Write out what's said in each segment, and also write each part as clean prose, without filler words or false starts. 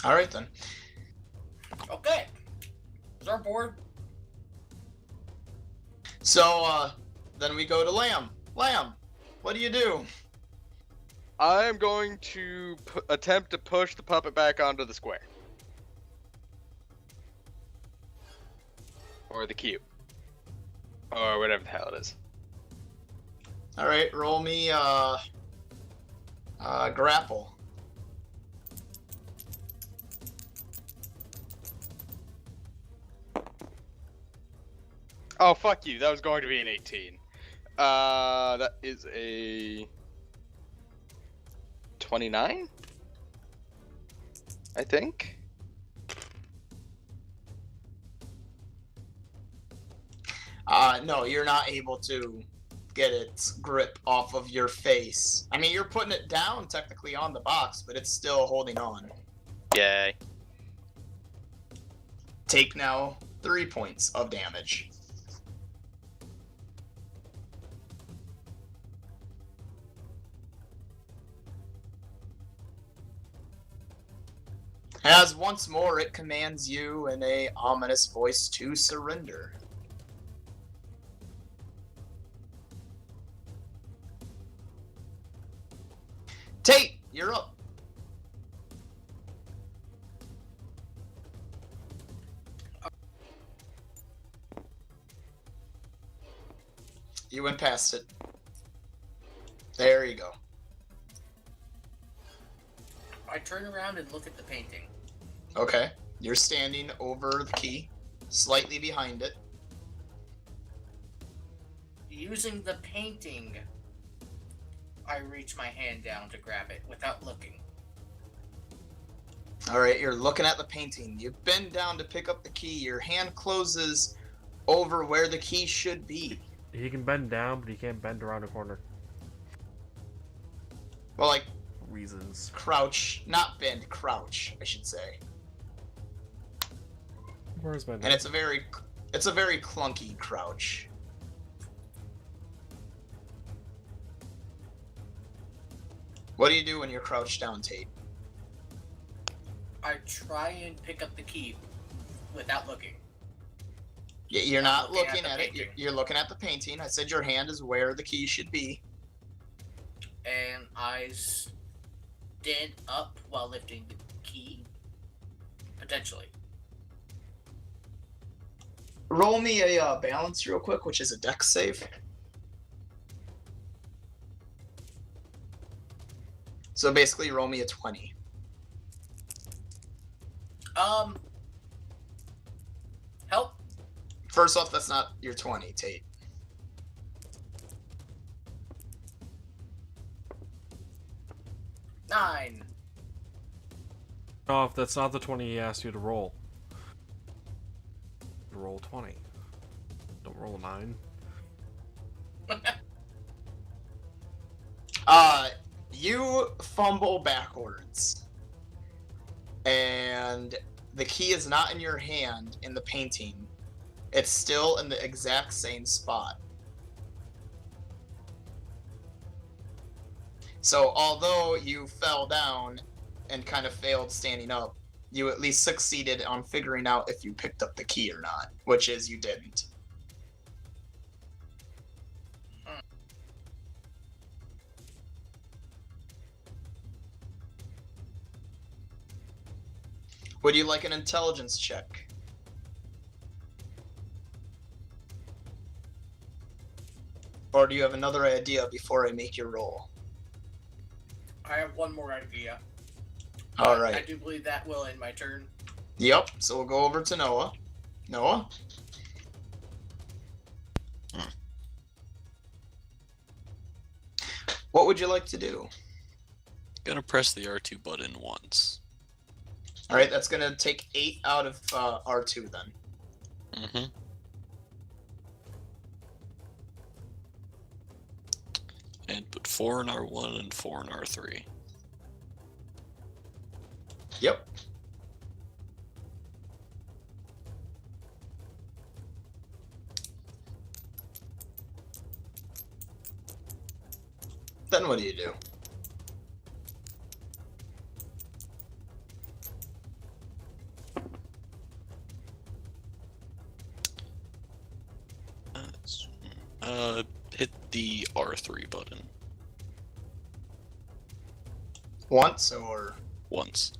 Alright then. Okay. Is our board? So, then we go to Lamb. Lamb, what do you do? I'm going to attempt to push the puppet back onto the square. Or the cube. Or whatever the hell it is. Alright, roll me, grapple. Oh, fuck you. That was going to be an 18. That is a 29? I think? No, you're not able to get its grip off of your face. I mean, you're putting it down technically on the box, but it's still holding on. Yay. Take now 3 points of damage. As once more it commands you in a ominous voice to surrender. Tate, you're up. You went past it. There you go. I turn around and look at the painting. Okay. You're standing over the key, slightly behind it. Using the painting, I reach my hand down to grab it without looking. Alright, you're looking at the painting. You bend down to pick up the key. Your hand closes over where the key should be. He can bend down, but he can't bend around a corner. Well, like, Reasons. crouch. Not bend, crouch, I should say. Where's my And it's a very clunky crouch. What do you do when you're crouched down, Tate? I try and pick up the key without looking. You're not looking looking at at the it. You're looking at the painting. I said your hand is where the key should be. And I stand up while lifting the key. Potentially. Roll me a balance real quick, which is a dex save. So basically, roll me a 20. Help. First off, that's not your 20, Tate. Nine. Oh, if that's not the 20 he asked you to roll. Roll 20. Don't roll a 9. You fumble backwards. And the key is not in your hand in the painting. It's still in the exact same spot. So although you fell down and kind of failed standing up, you at least succeeded on figuring out if you picked up the key or not, which is you didn't. Would you like an intelligence check? Or do you have another idea before I make your roll? I have one more idea. Alright. I do believe that will end my turn. Yep, so we'll go over to Noah. Noah? What would you like to do? Gonna press the R2 button once. Alright, that's gonna take 8 out of R2 then. Mm-hmm. And put 4 in R1 and 4 in R3. Yep. Then what do you do? Hit the R3 button Once or? once.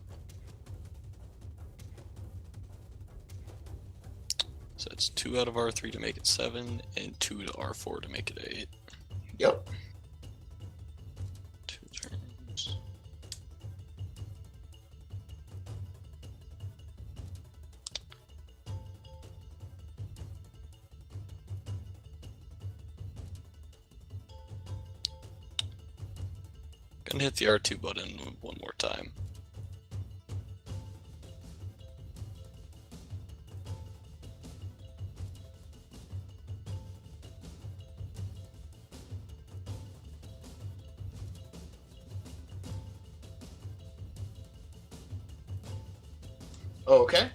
So it's 2 out of R3 to make it 7, and 2 to R4 to make it 8. Yep. 2 turns. Gonna hit the R2 button one more time. Okay.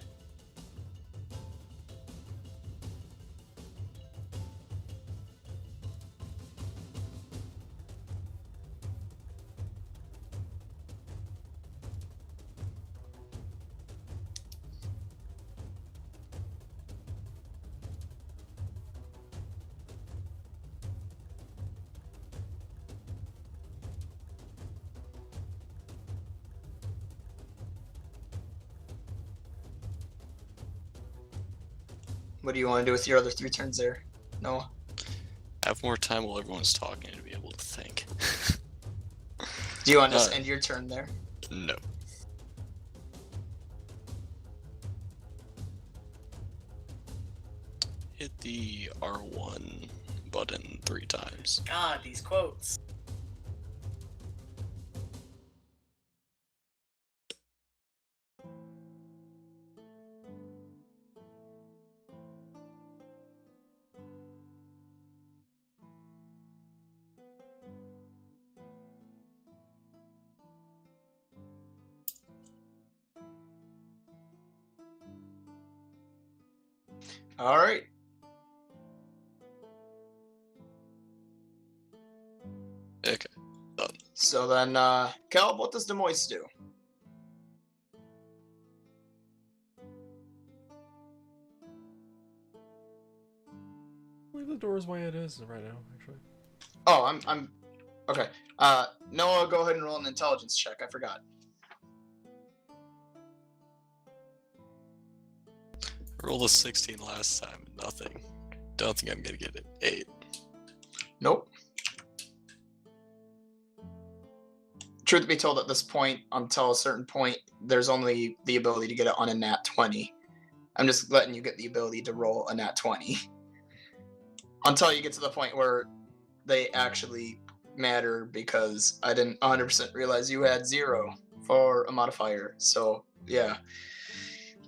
What do you want to do with your other 3 turns there, Noah? Have more time while everyone's talking to be able to think. Do you want to just end your turn there? No. Hit the R1 button 3 times. God, these quotes. All right. Okay, done. So then, Caleb, what does Demois do? Leave the doors the way it is right now, actually. Oh, I'm okay. Noah, go ahead and roll an intelligence check. I forgot. Rolled a 16 last time, nothing. Don't think I'm gonna get it. 8. Nope. Truth be told, at this point, until a certain point, there's only the ability to get it on a nat 20. I'm just letting you get the ability to roll a nat 20. Until you get to the point where they actually matter, because I didn't 100% realize you had 0 for a modifier. So, yeah.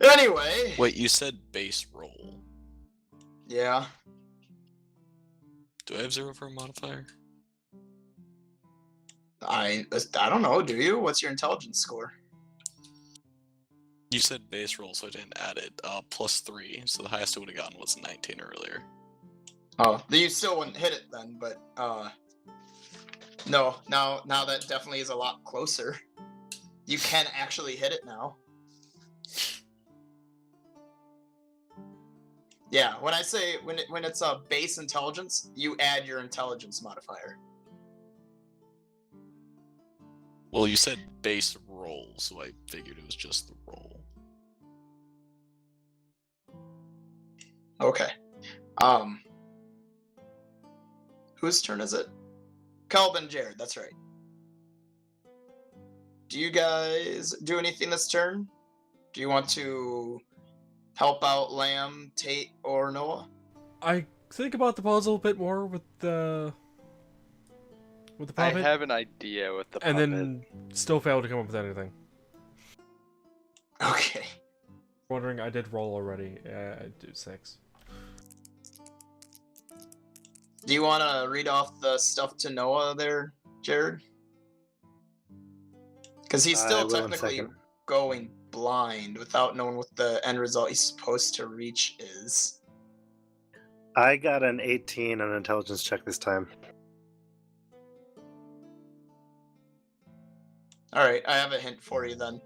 Anyway. Wait, you said base roll. Yeah. Do I have 0 for a modifier? I don't know, do you? What's your intelligence score? You said base roll, so I didn't add it. +3, so the highest I would have gotten was 19 earlier. Oh, you still wouldn't hit it then, but no, now that definitely is a lot closer. You can actually hit it now. Yeah, when I say when it's a base intelligence, you add your intelligence modifier. Well, you said base roll, so I figured it was just the roll. Okay. Whose turn is it? Caleb and Jared, that's right. Do you guys do anything this turn? Do you want to help out Lamb, Tate, or Noah? I think about the puzzle a bit more with the I puppet, have an idea with the and puppet. then still fail to come up with anything. Okay. Wondering, I did roll already. I do 6. Do you want to read off the stuff to Noah there, Jared? Because he's I still will in a technically second. going blind without knowing what the end result he's supposed to reach is. I got an 18 on an intelligence check this time. Alright, I have a hint for you then.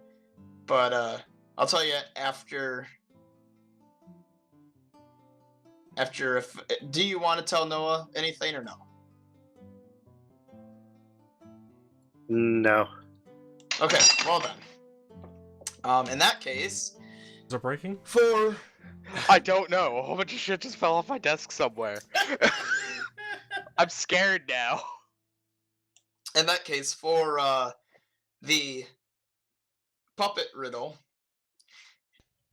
But I'll tell you after Do you want to tell Noah anything or no? No. Okay, well then. In that case, Is it breaking? for I don't know. A whole bunch of shit just fell off my desk somewhere. I'm scared now. in that case, for the puppet riddle,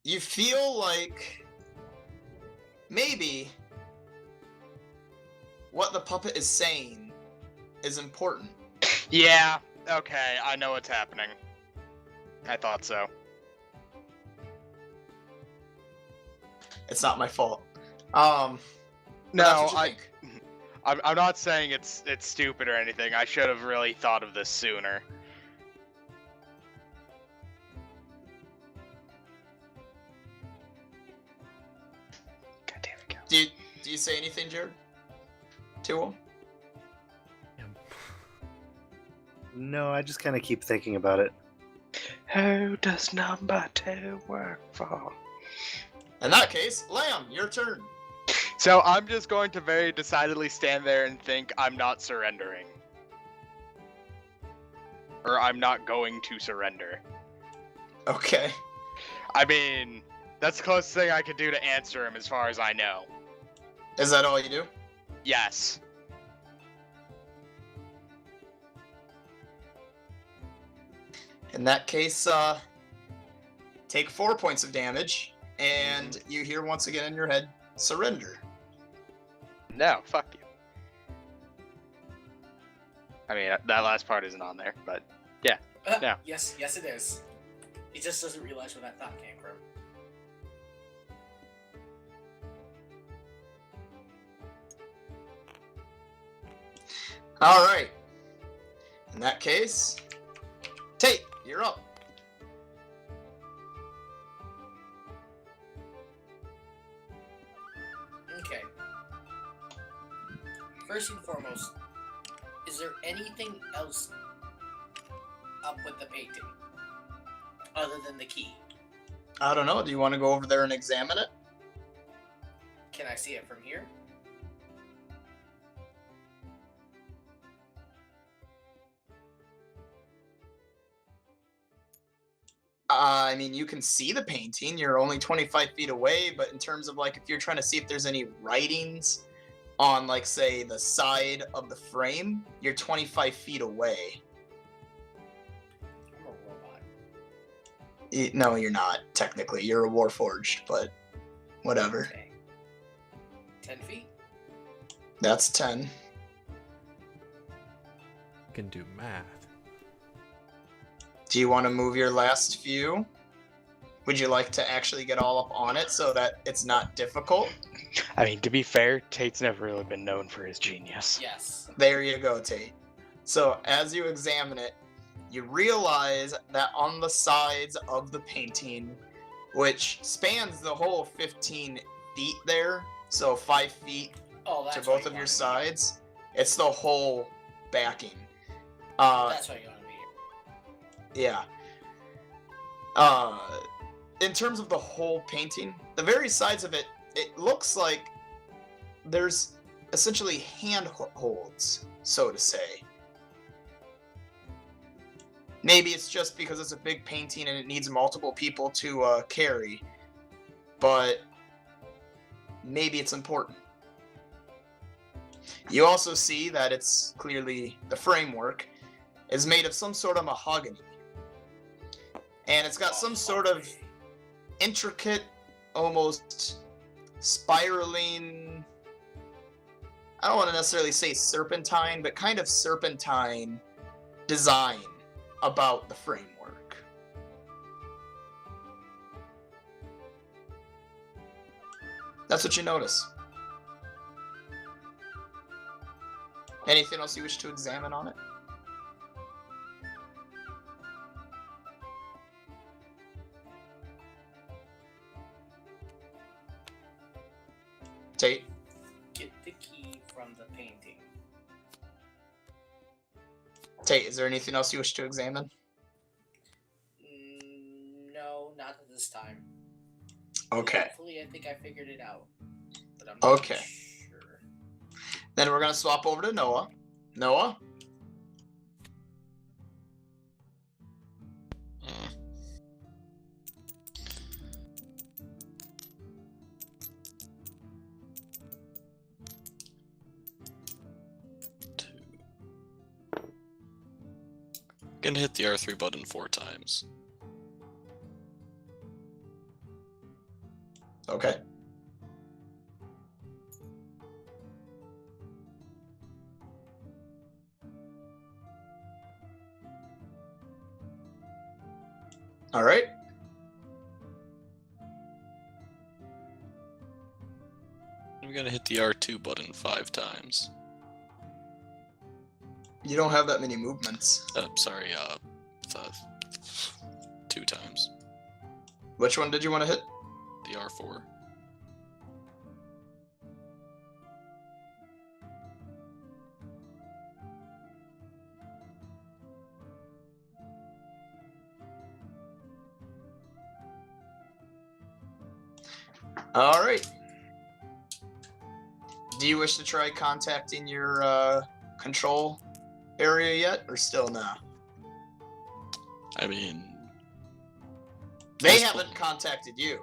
you feel like maybe what the puppet is saying is important. Yeah, okay, I know what's happening. I thought so. It's not my fault. But that's No, what you think. I'm not saying it's stupid or anything. I should have really thought of this sooner. God damn it, Cal. Do you say anything, Jared? To him? No, I just kind of keep thinking about it. Who does number 2 work for? In that case, Lamb, your turn. So I'm just going to very decidedly stand there and think I'm not surrendering. Or I'm not going to surrender. Okay. I mean, that's the closest thing I could do to answer him as far as I know. Is that all you do? Yes. In that case, take 4 points of damage, and you hear once again in your head, surrender. No, fuck you. I mean, that last part isn't on there, but yeah. No. Yes, it is. He just doesn't realize where that thought came from. Alright. In that case, Tate, you're up. Okay. First and foremost, is there anything else up with the painting other than the key? I don't know. Do you want to go over there and examine it? Can I see it from here? I mean, you can see the painting. You're only 25 feet away, but in terms of like if you're trying to see if there's any writings on like say the side of the frame, you're 25 feet away. I'm a robot. No, you're not. Technically, you're a Warforged, but whatever. Okay. 10 feet? That's 10. Can do math. Do you want to move your last few? Would you like to actually get all up on it so that it's not difficult? I mean, to be fair, Tate's never really been known for his genius. Yes. There you go, Tate. So as you examine it, you realize that on the sides of the painting, which spans the whole 15 feet there, so 5 feet Oh, to that's why both you of your wanted sides, it's the whole backing. me. That's why you wanted me. Yeah. In terms of the whole painting, the very sides of it, it looks like there's essentially handholds, so to say. Maybe it's just because it's a big painting and it needs multiple people to carry, but maybe it's important. You also see that it's clearly the framework is made of some sort of mahogany. And it's got some sort of intricate, almost spiraling, I don't want to necessarily say serpentine, but kind of serpentine design about the framework. That's what you notice. Anything else you wish to examine on it? Tate? Get the key from the painting. Tate, is there anything else you wish to examine? No, not at this time. Okay. Hopefully, I think I figured it out. but I'm not Okay. sure. Then we're gonna swap over to Noah. Noah? Uh, two. Gonna hit the R3 button 4 times. Okay. All right. I'm gonna hit the R2 button 5 times. You don't have that many movements. Sorry, 2 times. Which one did you want to hit? The R4. All right. Do you wish to try contacting your control area yet, or still no? I mean, They Possible. haven't contacted you.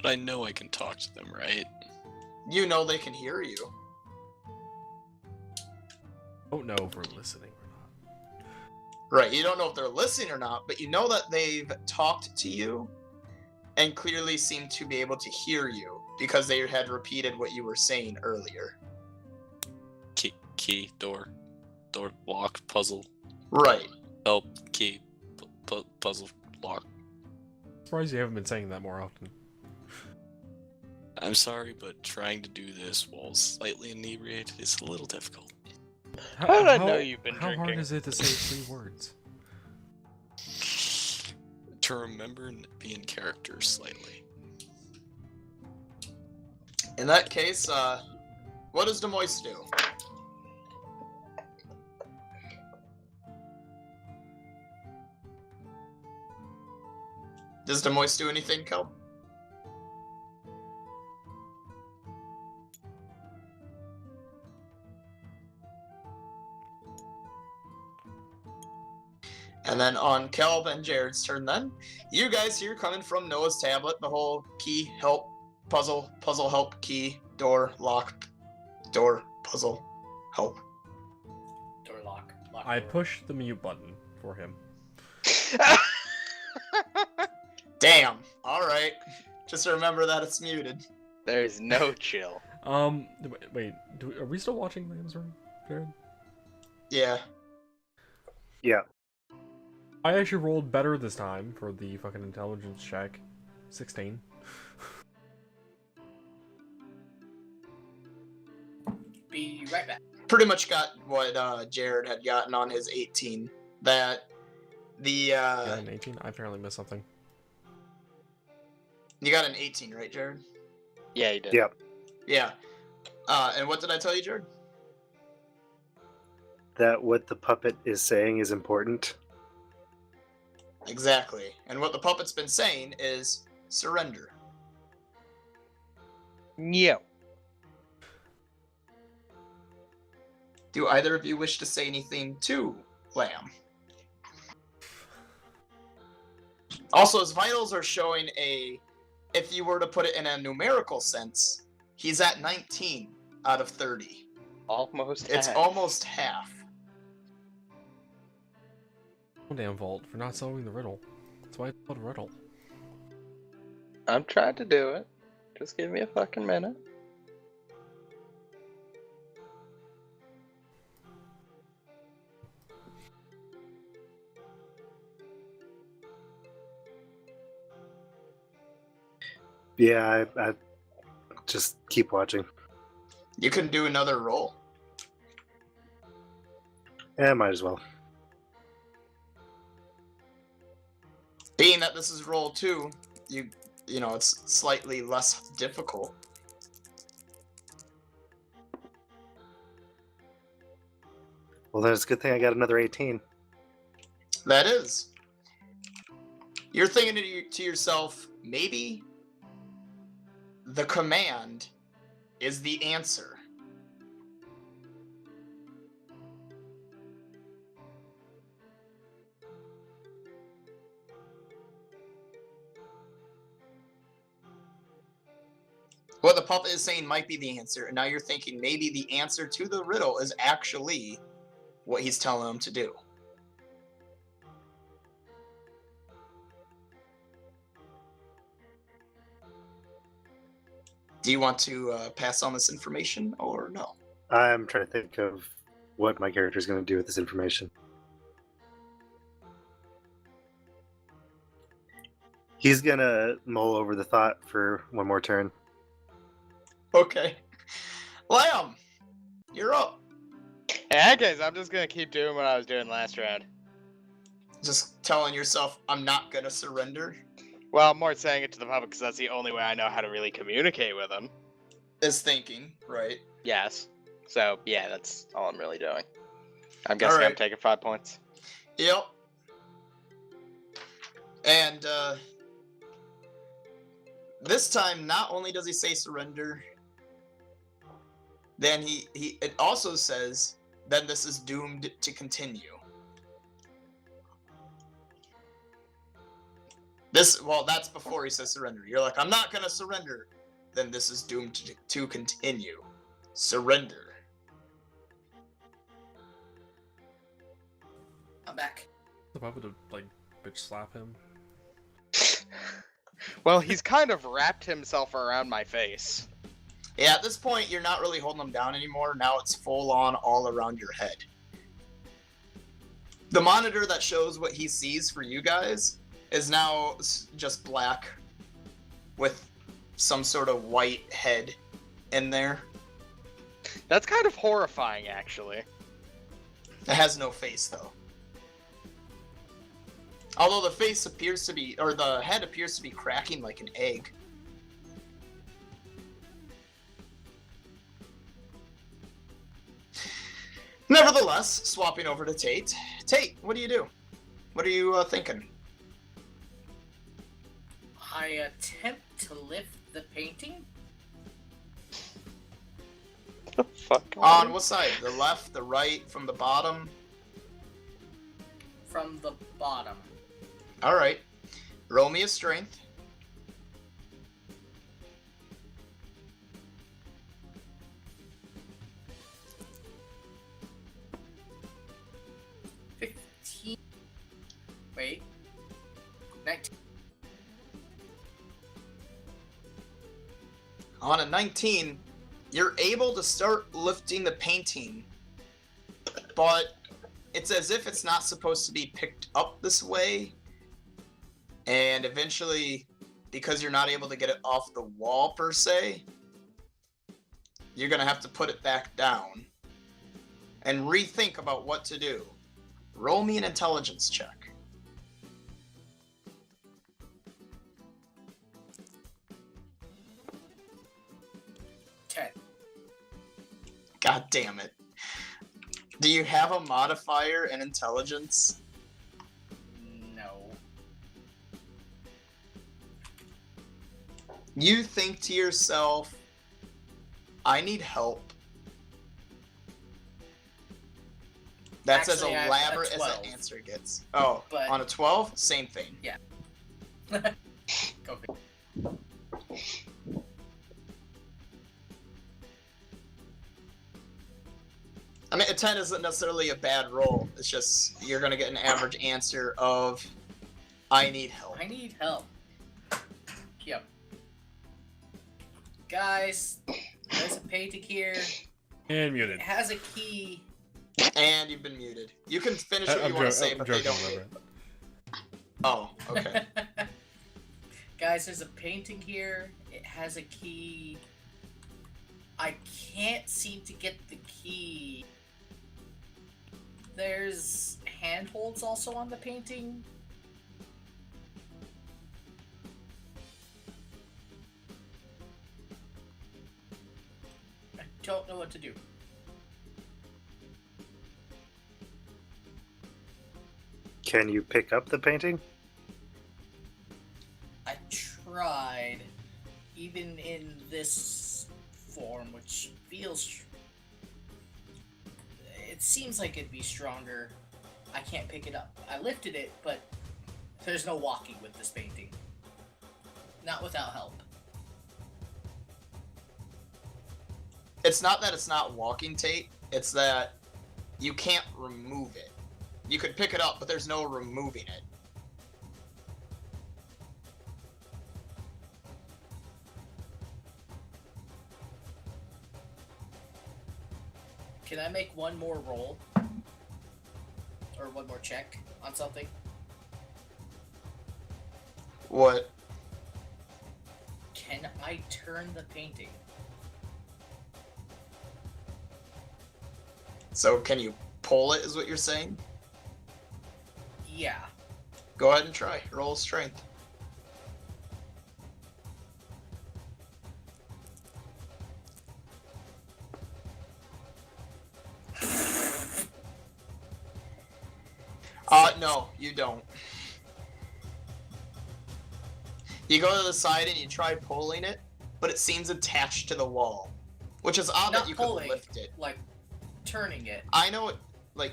but I know I can talk to them, right? You know they can hear you. Don't know if we're listening or not. Right, you don't know if they're listening or not, but you know that they've talked to you and clearly seem to be able to hear you because they had repeated what you were saying earlier. Key, door, lock, puzzle, Right. help, key, puzzle, lock. Surprised you haven't been saying that more often. I'm sorry, but trying to do this while slightly inebriated is a little difficult. How did I know you've been how hard drinking? is it to say 3 words? To remember and be in character slightly. In that case, what does Demoise do? Does Demoise do anything, Kel? And then on Kelb and Jared's turn then, you guys here coming from Noah's tablet, the whole key, help, puzzle, help, key, door, lock, door, puzzle, help. Door lock. Lock I door. pushed the mute button for him. Damn. Alright. Just remember that it's muted. There's no chill. Wait, are we still watching Lamb's Room, Jared? Yeah. Yeah. I actually rolled better this time for the fucking intelligence check. 16. Be right back. Pretty much got what Jared had gotten on his 18. That the Yeah, an 18? I apparently missed something. you got an 18, right, Jared? Yeah, you did. Yep. Yeah. And what did I tell you, Jared? That what the puppet is saying is important. Exactly. And what the puppet's been saying is surrender. Yeah. Do either of you wish to say anything to Lamb? Also, his vitals are showing if you were to put it in a numerical sense, he's at 19 out of 30. Almost It's half. almost half. Oh, damn fault for not solving the riddle. That's why it's called a riddle. I'm trying to do it. Just give me a fucking minute. Yeah, I just keep watching. You can do another roll. Yeah, might as well. Being that this is roll 2, you know, it's slightly less difficult. Well, then it's a good thing I got another 18. That is. You're thinking to yourself, maybe the command is the answer. What the puppet is saying might be the answer, and now you're thinking maybe the answer to the riddle is actually what he's telling him to do. Do you want to pass on this information or no? I'm trying to think of what my character is going to do with this information. He's going to mull over the thought for one more turn. Okay. Lamb, you're up. Yeah, guys, I'm just gonna keep doing what I was doing last round. Just telling yourself, I'm not going to surrender. Well, I'm more saying it to the public because that's the only way I know how to really communicate with them. Is thinking, right? Yes. So, yeah, that's all I'm really doing. I'm guessing I'm Alright. taking 5 points. Yep. And this time, not only does he say surrender, then it also says, then this is doomed to continue. Well, that's before he says surrender. You're like, I'm not gonna surrender. Then this is doomed to continue. Surrender. I'm back. The puppet to, like, bitch slap him. Well, he's kind of wrapped himself around my face. Yeah, at this point, you're not really holding him down anymore. Now it's full on all around your head. The monitor that shows what he sees for you guys is now just black with some sort of white head in there. That's kind of horrifying, actually. It has no face, though. Although the face appears to be, or the head appears to be cracking like an egg. Nevertheless, swapping over to Tate. Tate, what do you do? What are you thinking? I attempt to lift the painting The fuck? On what side? The left, the right, from the bottom? from the bottom. Alright. Roll me a strength. Wait. 19. On a 19, you're able to start lifting the painting, but it's as if it's not supposed to be picked up this way, and eventually, because you're not able to get it off the wall per se, you're gonna have to put it back down and rethink about what to do. Roll me an intelligence check. God damn it. Do you have a modifier in intelligence? No. You think to yourself, I need help. That's Actually, as I have a elaborate as 12. that answer gets. Oh, But- on a 12? Same thing. Go for it. I mean, a 10 isn't necessarily a bad roll. It's just, you're going to get an average answer of, I need help. I need help. Yep. Guys, there's a painting here. And muted. It has a key. And you've been muted. You can finish what you want to say, but they don't. Oh, okay. Guys, there's a painting here. It has a key. I can't seem to get the key. There's handholds also on the painting. I don't know what to do. Can you pick up the painting? I tried. even in this form, which feels... It seems like it'd be stronger. I can't pick it up. I lifted it, but there's no walking with this painting. Not without help. It's not that it's not walking, Tate. It's that you can't remove it. You could pick it up, but there's no removing it. Can I make one more roll? Or one more check on something? What? Can I turn the painting? So can you pull it, is what you're saying? Yeah. Go ahead and try. Roll strength. No, you don't. You go to the side and you try pulling it, but it seems attached to the wall. Which is odd Not that you pulling, could lift it. like turning it. I know it, like,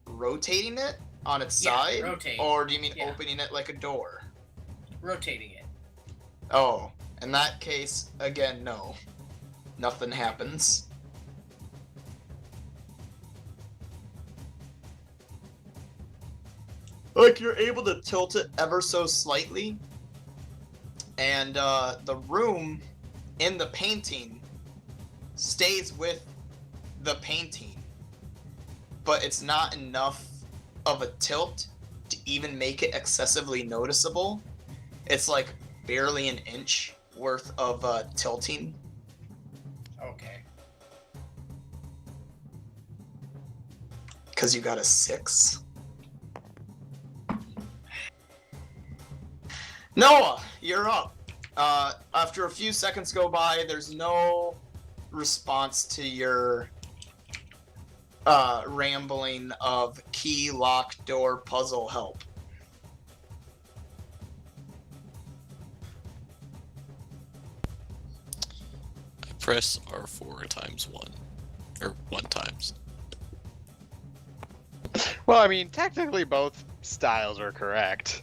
rotating it on its Yeah, side? rotate. Or do you mean Yeah. opening it like a door? Rotating it. Oh, in that case, again, no. Nothing happens. Like, you're able to tilt it ever so slightly, and the room in the painting stays with the painting, but it's not enough of a tilt to even make it excessively noticeable. It's like barely an inch worth of tilting. Okay. Because you got a 6. Noah, you're up. After a few seconds go by, there's no response to your rambling of key, lock, door, puzzle, help. I press R4 times 1. Or 1 times. Well, I mean, technically both styles are correct.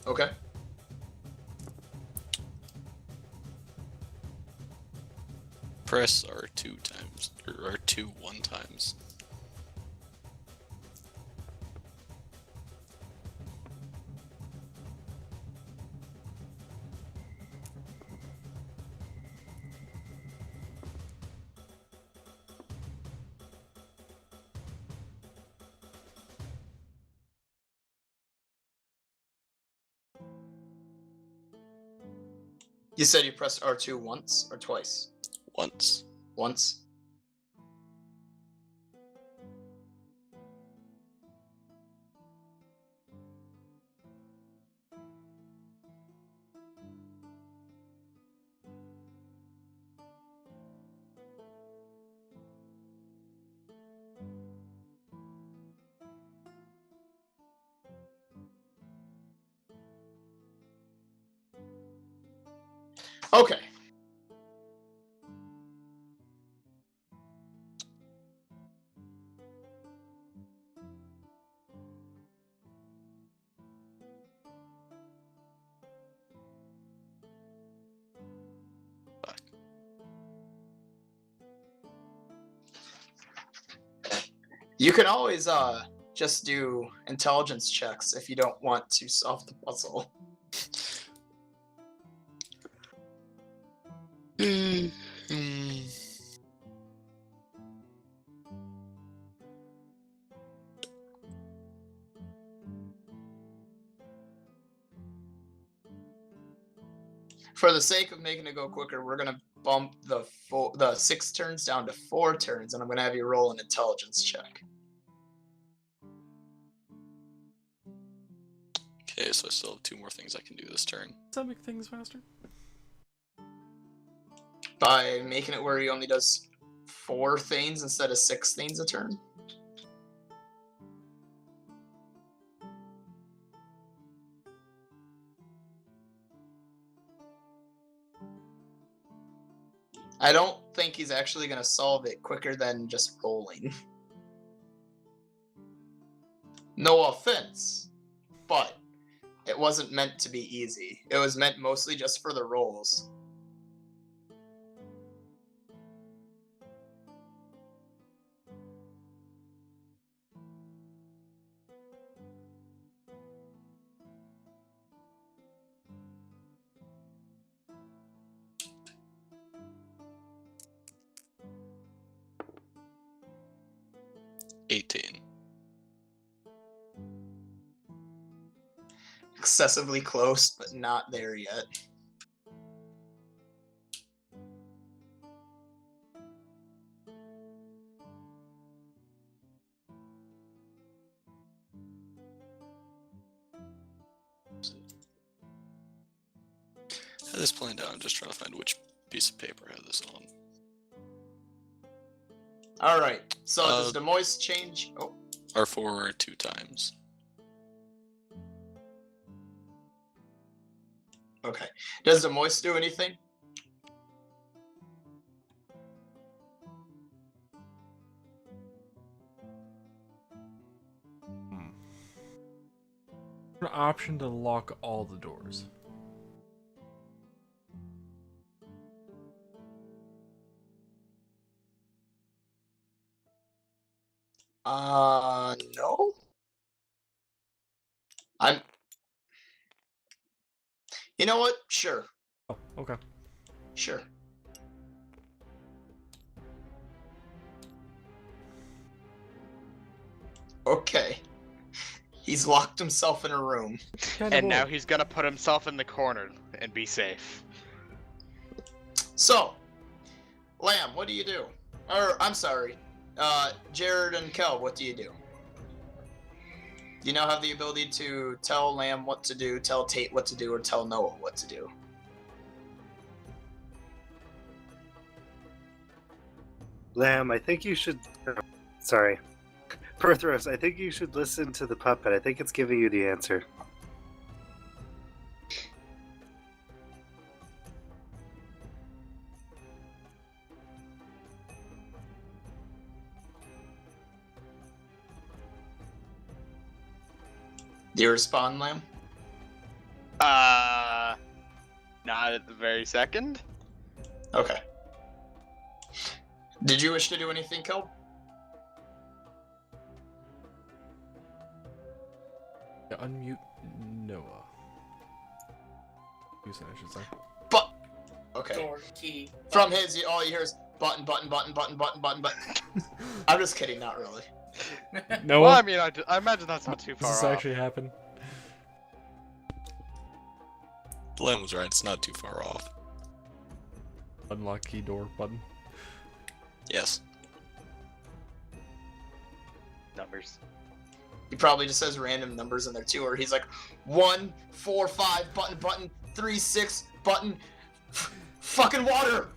Okay. Press R2 times. Or R2 1 times. You said you pressed R2 once or twice? Once. Once? Okay. You can always just do intelligence checks if you don't want to solve the puzzle. For the sake of making it go quicker, we're gonna bump the 6 turns down to 4 turns, and I'm gonna have you roll an intelligence check. Okay, so I still have 2 more things I can do this turn. Does that make things faster? By making it where he only does 4 things instead of 6 things a turn. I don't think he's actually going to solve it quicker than just rolling. No offense, but it wasn't meant to be easy. It was meant mostly just for the rolls. Excessively close, but not there yet. I had this planned out. I'm just trying to find which piece of paper I had this on. Alright, so does Demois change? Oh. R4 2 times. Okay. Does Demois do anything? An option to lock all the doors. No. You know what? Sure. Oh, okay. Sure. Okay. He's locked himself in a room. And now he's gonna put himself in the corner and be safe. So, Lamb, what do you do? Or, I'm sorry, Jared and Kel, what do you do? You now have the ability to tell Lamb what to do, tell Tate what to do, or tell Noah what to do. Lamb, I think you should... Sorry. Perthros, I think you should listen to the puppet. I think it's giving you the answer. Do you respond, Lamb? Not at the very second. Okay. Did you wish to do anything, Kel? Yeah, unmute Noah. Use it, I should say. But okay. Door key. From his, all you hear is button, button, button, button, button, button, button. I'm just kidding, not really. Noah? Well, I mean, I imagine that's not too Does far this off. actually happen? Glenn was right, it's not too far off. Unlock key door button. Yes. Numbers. He probably just has random numbers in there too, or he's like 1, 4, 5, button, button, 3, 6, button, fucking water!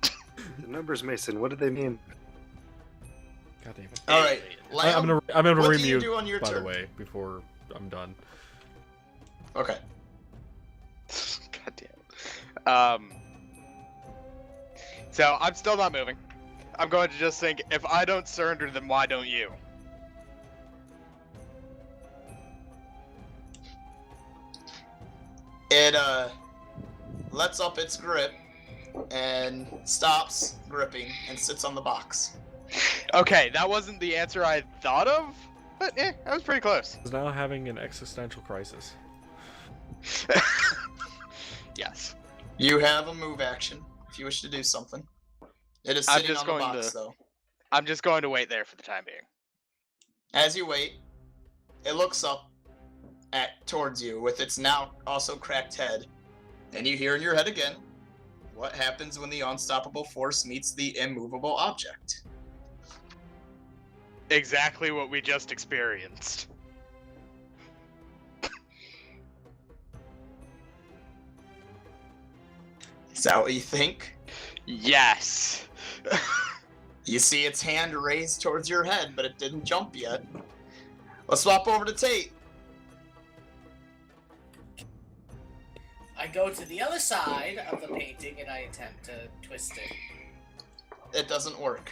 The numbers, Mason, what do they mean? God damn it. Alright, I'm gonna what do you remute, do on your by turn? the way, before I'm done. Okay. God damn. So I'm still not moving. I'm going to just think, if I don't surrender, then why don't you? It lets up its grip and stops gripping and sits on the box. Okay, that wasn't the answer I thought of, but that was pretty close. Is now having an existential crisis. Yes. You have a move action if you wish to do something. It is sitting on the box though. I'm just going to wait there for the time being. As you wait, it looks up towards you with its now also cracked head, and you hear in your head again, what happens when the unstoppable force meets the immovable object? Exactly what we just experienced. Is that what you think? Yes. You see its hand raised towards your head, but it didn't jump yet. Let's swap over to Tate. I go to the other side of the painting and I attempt to twist it. It doesn't work.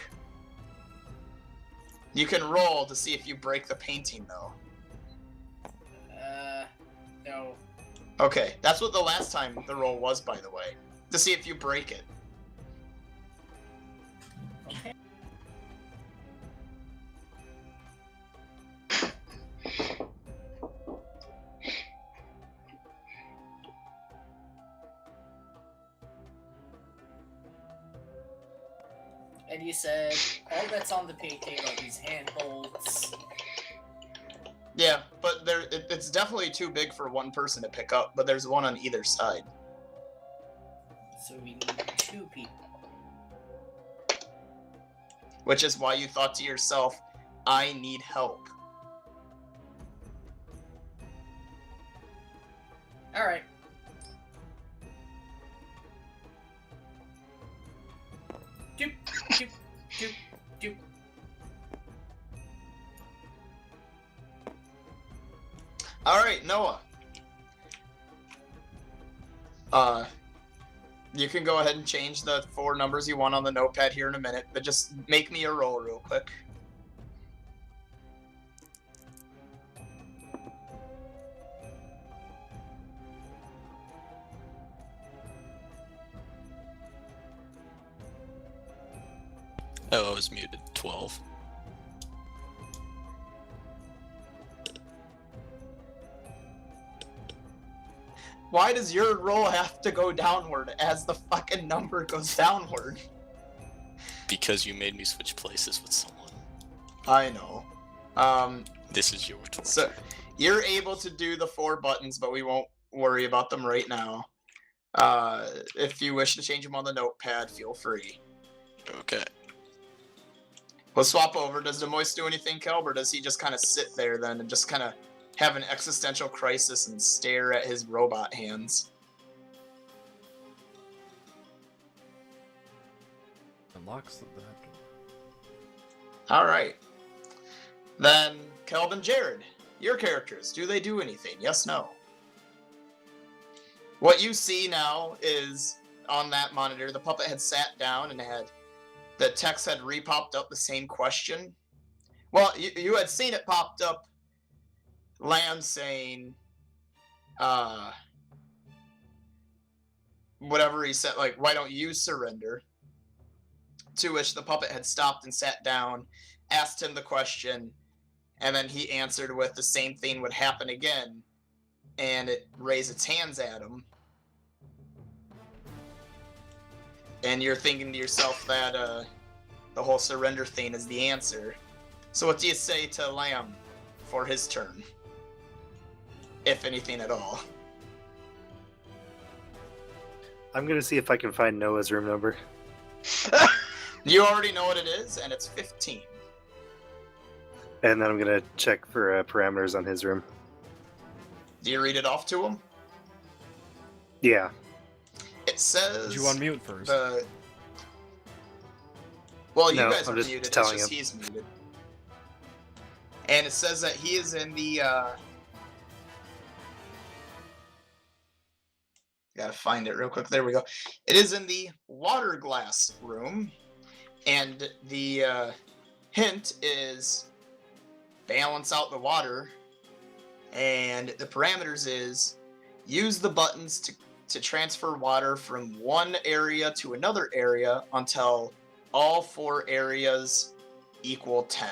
You can roll to see if you break the painting, though. No. Okay, that's what the last time the roll was, by the way. To see if you break it. Okay. And you said all that's on the painting are these handholds. Yeah, but it's definitely too big for one person to pick up, but there's one on either side. So we need 2 people. Which is why you thought to yourself, I need help. Alright. Doop, doop, doop, doop. Alright, Noah. You can go ahead and change the 4 numbers you want on the notepad here in a minute, but just make me a roll real quick. Oh, I was muted. 12. Why does your roll have to go downward as the fucking number goes downward? Because you made me switch places with someone. I know. This is your turn. So you're able to do the 4 buttons, but we won't worry about them right now. If you wish to change them on the notepad, feel free. Okay. We'll swap over. Does Demois do anything, Kelb, or does he just kind of sit there then and just kind of have an existential crisis and stare at his robot hands? Unlocks that door. Alright. Then, Kelb and Jared, your characters, do they do anything? Yes, no? What you see now is, on that monitor, the puppet had sat down and the text had re-popped up the same question. Well, you had seen it popped up, Lamb saying, whatever he said, like, why don't you surrender? To which the puppet had stopped and sat down, asked him the question, and then he answered with the same thing would happen again, and it raised its hands at him. And you're thinking to yourself that the whole surrender thing is the answer. So what do you say to Lamb for his turn? If anything at all. I'm gonna see if I can find Noah's room number. You already know what it is, and it's 15. And then I'm gonna check for parameters on his room. Do you read it off to him? Yeah. It says... Did you unmute first? Well, you No, guys I'm are just muted, it's telling just him. he's muted. And it says that he is in the, Gotta find it real quick. There we go. It is in the water glass room. And the hint is balance out the water. And the parameters is use the buttons to transfer water from one area to another area until all 4 areas equal 10.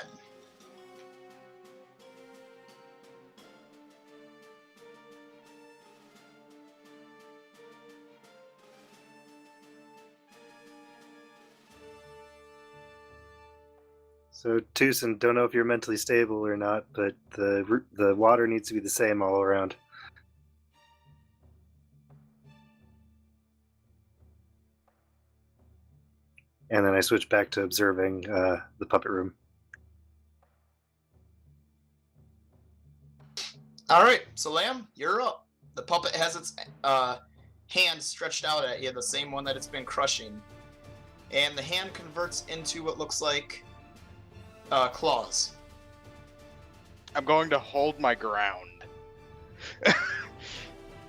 So Tucson, don't know if you're mentally stable or not, but the water needs to be the same all around. And then I switch back to observing the puppet room. Alright, so Lamb, you're up. The puppet has its hand stretched out at you, the same one that it's been crushing. And the hand converts into what looks like claws. I'm going to hold my ground.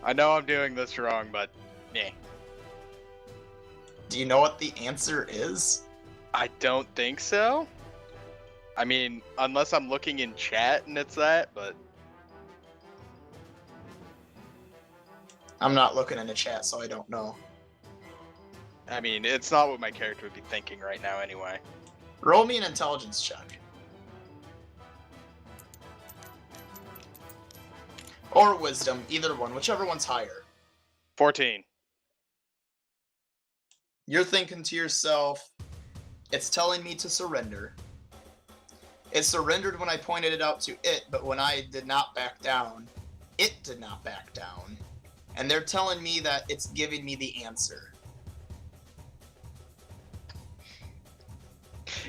I know I'm doing this wrong, but yeah. Do you know what the answer is? I don't think so. I mean, unless I'm looking in chat and it's that, but I'm not looking in the chat, so I don't know. I mean, it's not what my character would be thinking right now anyway. Roll me an intelligence check. Or wisdom, either one, whichever one's higher. 14. You're thinking to yourself, it's telling me to surrender. It surrendered when I pointed it out to it, but when I did not back down, it did not back down. And they're telling me that it's giving me the answer.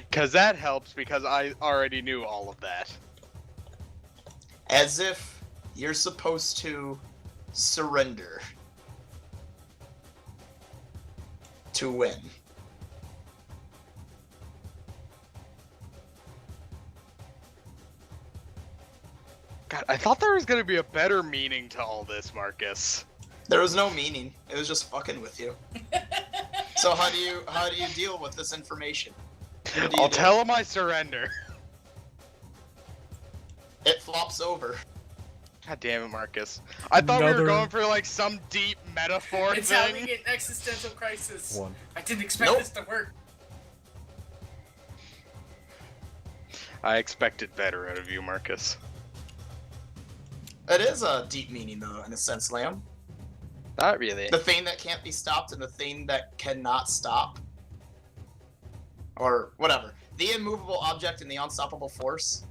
Because that helps, because I already knew all of that. As if you're supposed to surrender to win. God, I thought there was going to be a better meaning to all this, Marcus. There was no meaning. It was just fucking with you. So how do you deal with this information? What do you I'll do? tell him I surrender. It flops over. God damn it, Marcus. I thought we were Another- going for like some deep metaphor It's thing. having an existential crisis. One. I didn't expect Nope. this to work. I expected better out of you, Marcus. It is a deep meaning, though, in a sense, Lamb. Not really. The thing that can't be stopped and the thing that cannot stop. Or whatever. The immovable object and the unstoppable force.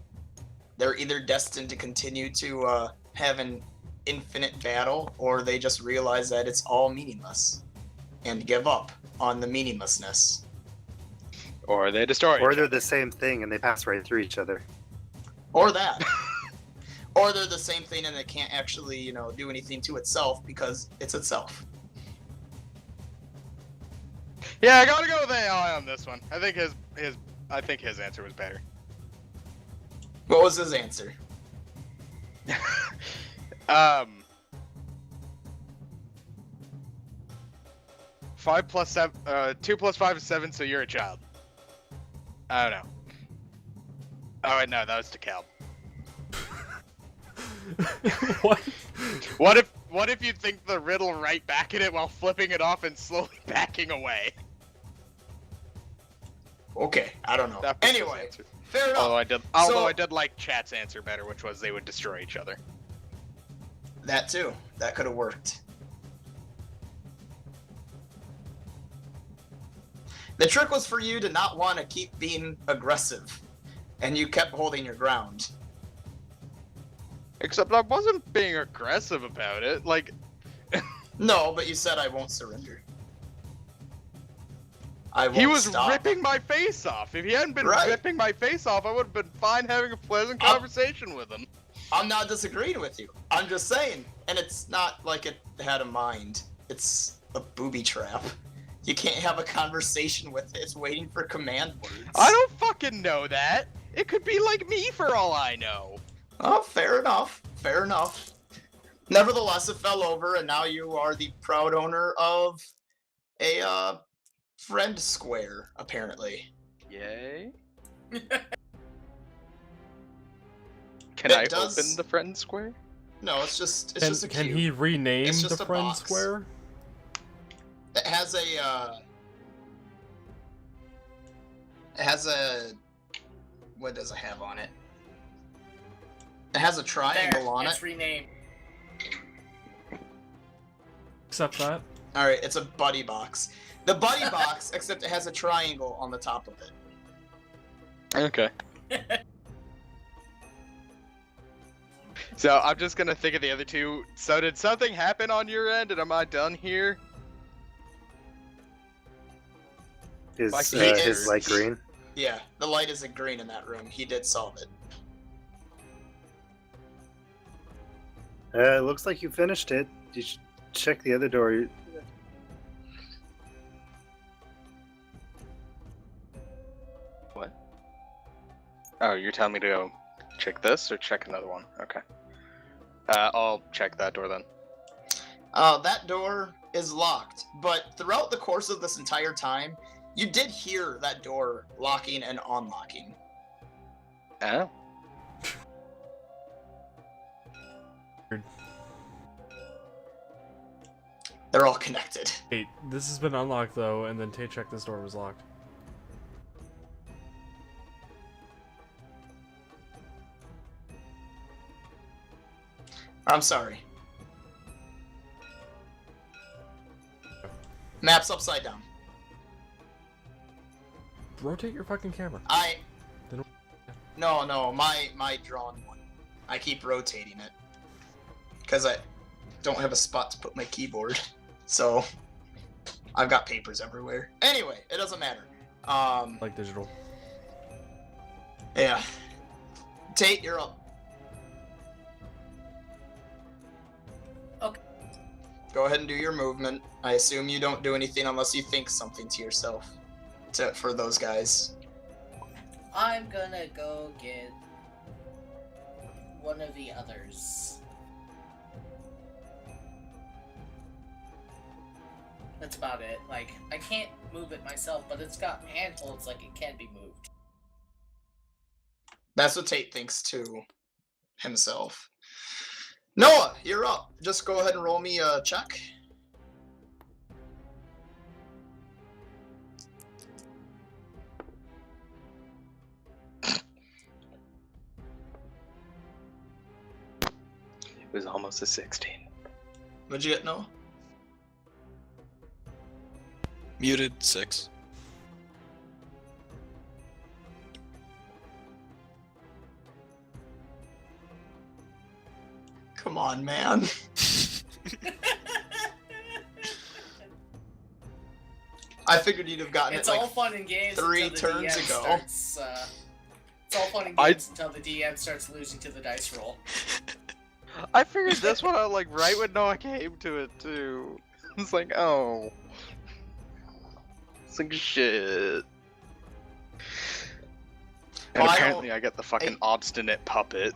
They're either destined to continue to have an infinite battle, or they just realize that it's all meaningless. And give up on the meaninglessness. Or they destroy Or each they're the same thing and they pass right through each other. Or that. Or they're the same thing and it can't actually, do anything to itself because it's itself. Yeah, I gotta go with AI on this one. I think his answer was better. What was his answer? 5 plus 7, 2 plus 5 is 7, so you're a child. I don't know. Oh wait, no, that was DeKalb. What? What if you think the riddle right back at it while flipping it off and slowly backing away? Okay, I don't know. That was his Anyway, answer. fair enough. Although I did like Chat's answer better, which was they would destroy each other. That too. That could have worked. The trick was for you to not want to keep being aggressive, and you kept holding your ground. Except I wasn't being aggressive about it. Like, No, but you said I won't surrender. I won't he was stop. ripping my face off. If he hadn't been Right. ripping my face off, I would have been fine having a pleasant conversation with him. I'm not disagreeing with you. I'm just saying, and it's not like it had a mind. It's a booby trap. You can't have a conversation with it. It's waiting for command words. I don't fucking know that. It could be like me for all I know. Oh, fair enough. Fair enough. Nevertheless, it fell over, and now you are the proud owner of a friend square, apparently. Yay. It Can I does- open the friend square? No, it's just Can, a can cube. he rename It's the just a friend box. square? It has a what does it have on it? It has a triangle on it's it. renamed. Accept that. All right, it's a buddy box. The buddy box, except it has a triangle on the top of it. Okay. So I'm just gonna think of the other two. So did something happen on your end, and am I done here? Is Like, his light green? Yeah, the light isn't green in that room. He did solve it. It looks like you finished it. You should check the other door. What? Oh, you're telling me to go check this or check another one? Okay. I'll check that door then. That door is locked, but throughout the course of this entire time, you did hear that door locking and unlocking. Oh. They're all connected. Wait, this has been unlocked though, and then Tate checked this door was locked. I'm sorry. Map's upside down. Rotate your fucking camera. No, my drawn one. I keep rotating it. Because I don't have a spot to put my keyboard. So, I've got papers everywhere. Anyway, it doesn't matter. Like digital. Yeah. Tate, you're up. Okay. Go ahead and do your movement. I assume you don't do anything unless you think something to yourself. For those guys. I'm gonna go get one of the others. That's about it. Like, I can't move it myself, but it's got handholds like it can be moved. That's what Tate thinks to himself. Noah, you're up. Just go ahead and roll me a check. It was almost a 16. What'd you get, Noah? Muted 6. Come on, man. I figured you'd have gotten It's it all like fun and games 3 until the turns DM ago. starts, it's all fun and games until the DM starts losing to the dice roll. I figured this one out like right when Noah came to it too. It's like, oh. It's like shit. And Well, apparently I get the fucking obstinate puppet.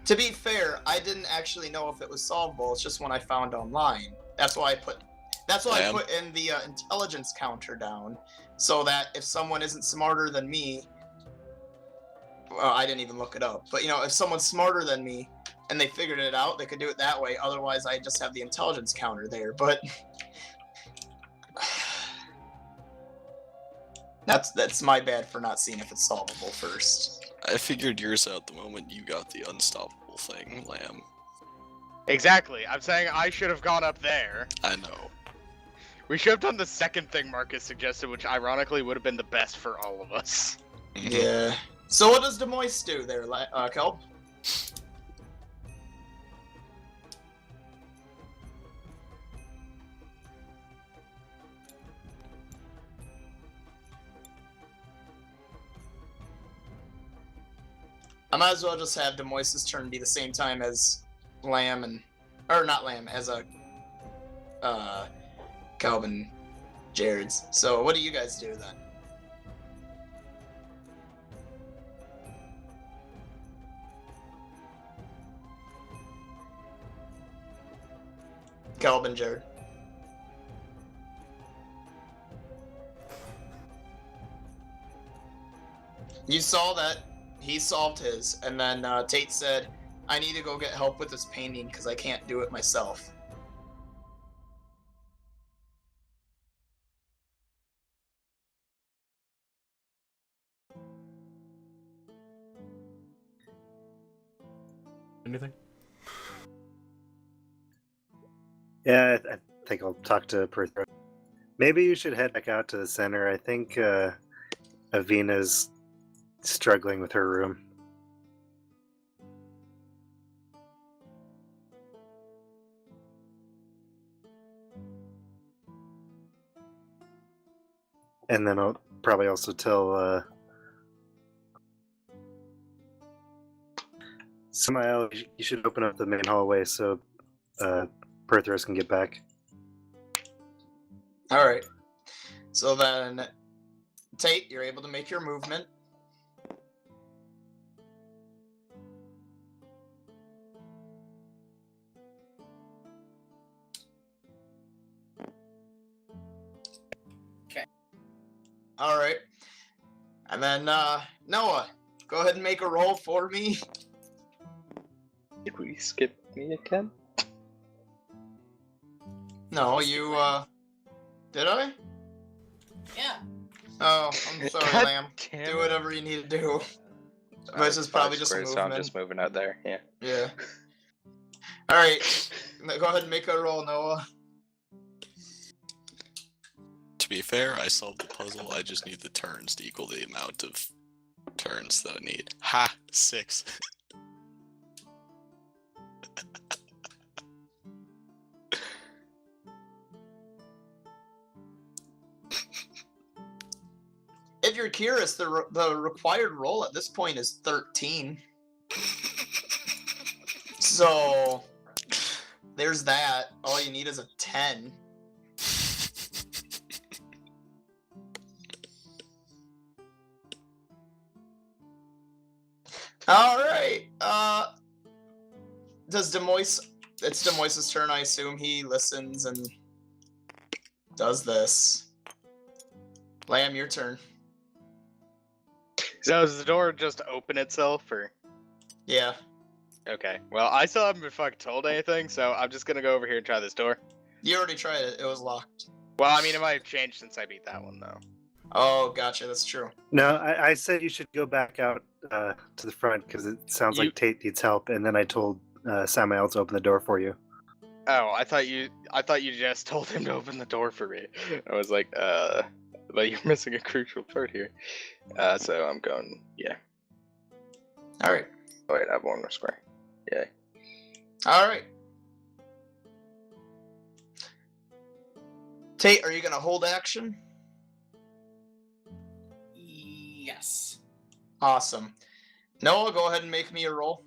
To be fair, I didn't actually know if it was solvable. It's just one I found online. That's why I put in the intelligence counter down, so that if someone isn't smarter than me, well, I didn't even look it up. But if someone's smarter than me and they figured it out, they could do it that way. Otherwise, I just have the intelligence counter there. But that's my bad for not seeing if it's solvable first. I figured yours out the moment you got the unstoppable thing, Lamb. Exactly. I'm saying I should have gone up there. I know. We should have done the second thing Marcus suggested, which ironically would have been the best for all of us. Yeah. So what does Demois do there, Kelp? I might as well just have Demois' turn be the same time as Lamb and... Or not Lamb, as Calvin Jared's. So what do you guys do then? Calvin Jared. You saw that he solved his, and then Tate said, I need to go get help with this painting because I can't do it myself. Anything? Yeah, I think I'll talk to Perth. Maybe you should head back out to the center. I think Avina's struggling with her room. And then I'll probably also tell Samael you should open up the main hallway so Perthros can get back. Alright. So then, Tate, you're able to make your movement. All right. And then Noah, go ahead and make a roll for me. Did we skip me again? No, you did I? Yeah. Oh, I'm sorry, God Lamb. damn Do it. whatever you need to do. Oh, This is probably five just a squares, so I'm movement. just moving out there. Yeah. Yeah. All right. Go ahead and make a roll, Noah. To be fair, I solved the puzzle. I just need the turns to equal the amount of turns that I need. Ha! 6. If you're curious, the required roll at this point is 13. So there's that. All you need is a 10. All right. Does Demoise? It's Demoise's turn, I assume. He listens and does this. Lamb, your turn. So does the door just open itself, or? Yeah. Okay. Well, I still haven't been fucking told anything, so I'm just gonna go over here and try this door. You already tried it. It was locked. Well, I mean, it might have changed since I beat that one, though. Oh, gotcha. That's true. No, I said you should go back out to the front because it sounds You- like Tate needs help, and then I told Samael to open the door for you. Oh, I thought you just told him to open the door for me. I was like, but you're missing a crucial part here. So I'm going, yeah. All right. Oh, wait, I have one more square. Yeah. All right. Tate, are you gonna hold action? Yes. Awesome. Noah, go ahead and make me a roll.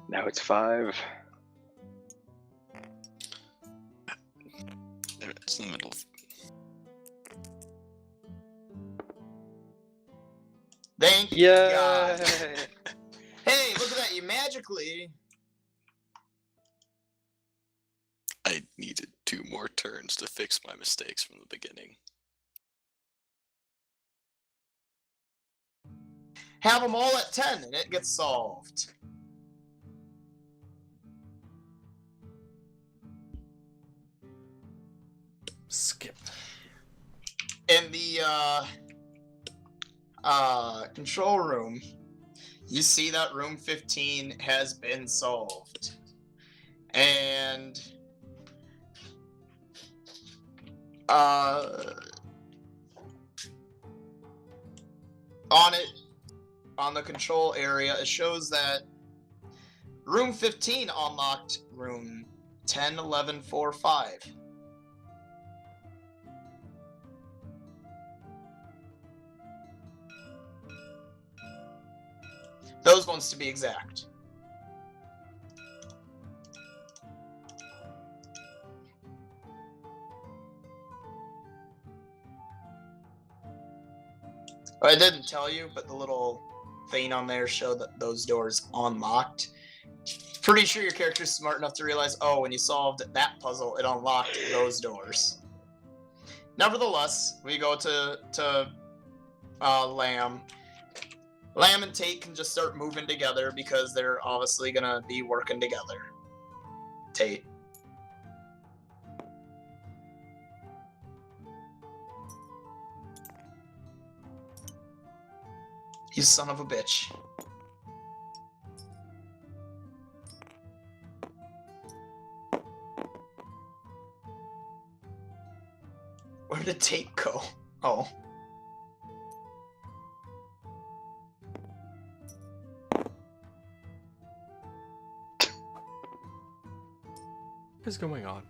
Now it's 5. It's in the middle of... Thank Yay! God. Hey, look at that! You magically. I needed 2 more turns to fix my mistakes from the beginning. Have them all at 10 and it gets solved. Skip. In the control room, you see that room 15 has been solved. And on it, on the control area, it shows that room 15 unlocked room 10, 11, 4, 5. Those ones to be exact. I didn't tell you, but the little thing on there showed that those doors unlocked. Pretty sure your character's smart enough to realize, oh, when you solved that puzzle, it unlocked those doors. Nevertheless, we go to Lamb. Lamb and Tate can just start moving together because they're obviously gonna be working together. Tate. You son of a bitch. Where did Tate go? Oh. What is going on?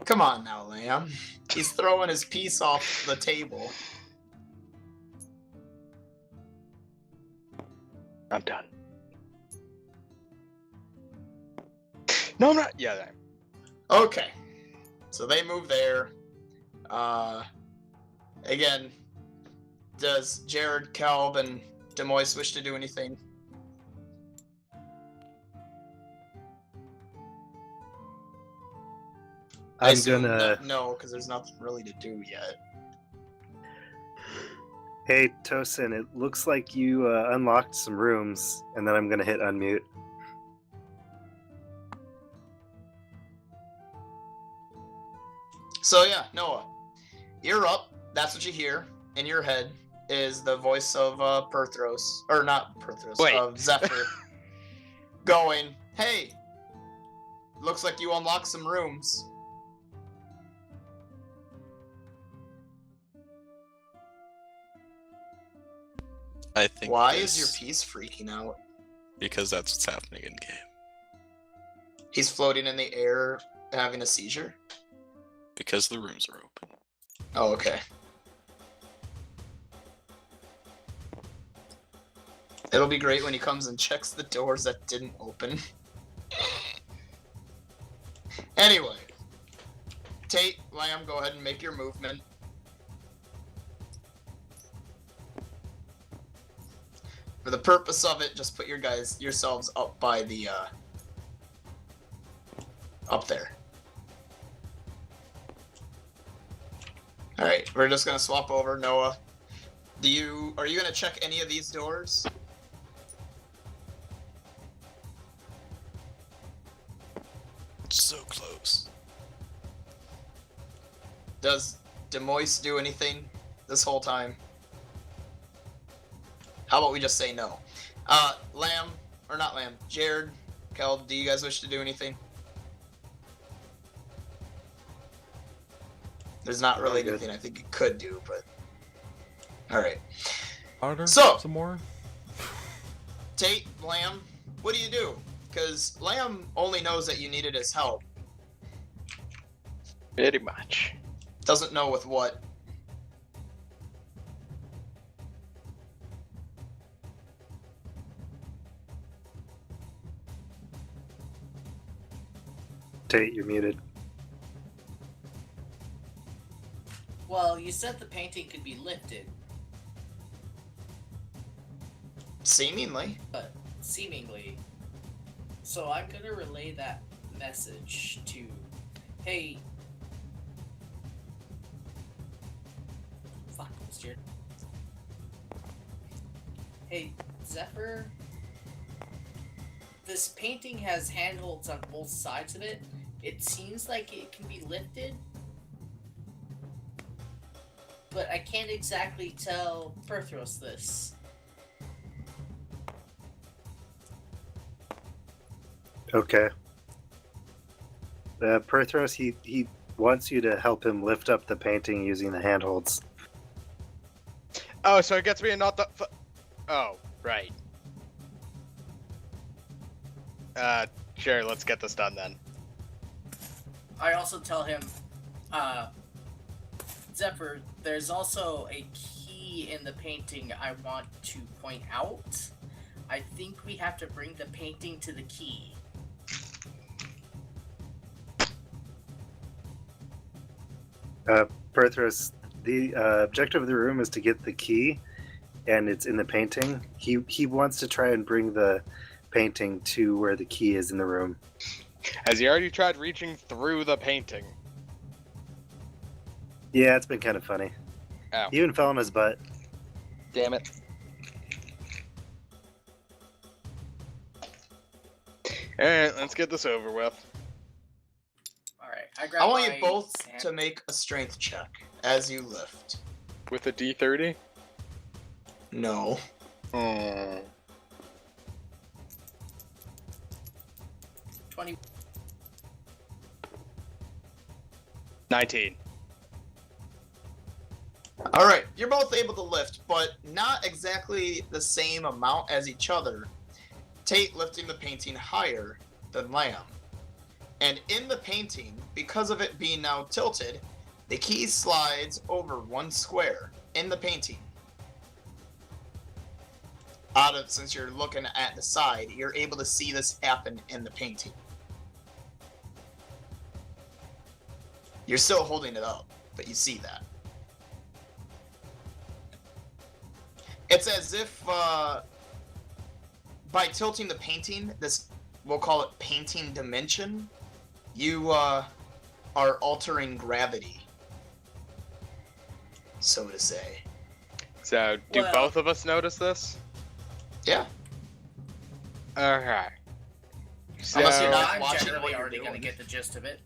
Come on now, Lamb. He's throwing his piece off the table. I'm done. No, I'm not. Yeah, I am. Okay. So they move there. Again, does Jared, Calb, and Demoise wish to do anything? I I'm assume gonna. no, because there's nothing really to do yet. Hey, Tosin, it looks like you unlocked some rooms, and then I'm gonna hit unmute. So yeah, Noah, you're up. That's what you hear in your head is the voice of Perthros, or not Perthros, Wait. of Zephyr, going, "Hey, looks like you unlocked some rooms." I think. Why is your this- piece freaking out? Because that's what's happening in game. He's floating in the air, having a seizure. Because the rooms are open. Oh, okay. It'll be great when he comes and checks the doors that didn't open. Anyway, Tate, Lamb, go ahead and make your movement. For the purpose of it, just put yourselves up by the, up there. Alright, we're just gonna swap over. Noah, are you gonna check any of these doors? So close. Does Demoise do anything this whole time? How about we just say no? Lamb, or not Lamb, Jared, Kel, do you guys wish to do anything? There's not really Good. anything I think you could do, but... Alright. Harder? So- Some more? Tate, Lamb, what do you do? Because Lamb only knows that you needed his help. Very much. Doesn't know with what. Tate, you're muted. Well, you said the painting could be lifted, Seemingly. but seemingly. So I'm gonna relay that message to, hey. Fuck, it's Jared. Hey, Zephyr. This painting has handholds on both sides of it. It seems like it can be lifted, but I can't exactly tell Perthros this. Okay. Perthros, he wants you to help him lift up the painting using the handholds. Oh, so it gets me a not the. Oh, right. Sure, let's get this done then. I also tell him, Zephyr, there's also a key in the painting I want to point out. I think we have to bring the painting to the key. Perthros, the objective of the room is to get the key, and it's in the painting. He wants to try and bring the painting to where the key is in the room. Has he already tried reaching through the painting? Yeah, it's been kind of funny. Oh. He even fell on his butt. Damn it. Alright, let's get this over with. Alright, I grab I want you my both sand- to make a strength check as you lift. With a D30? No. Hmm. 20. 19. Alright, you're both able to lift, but not exactly the same amount as each other. Tate lifting the painting higher than Lamb. And in the painting, because of it being now tilted, the key slides over one square in the painting. Since you're looking at the side, you're able to see this happen in the painting. You're still holding it up, but you see that. It's as if, by tilting the painting, this, we'll call it painting dimension, you are altering gravity, so to say. So, do Well- both of us notice this? Yeah. Okay. So, Unless you're not I'm watching generally what you're already doing. gonna get the gist of it.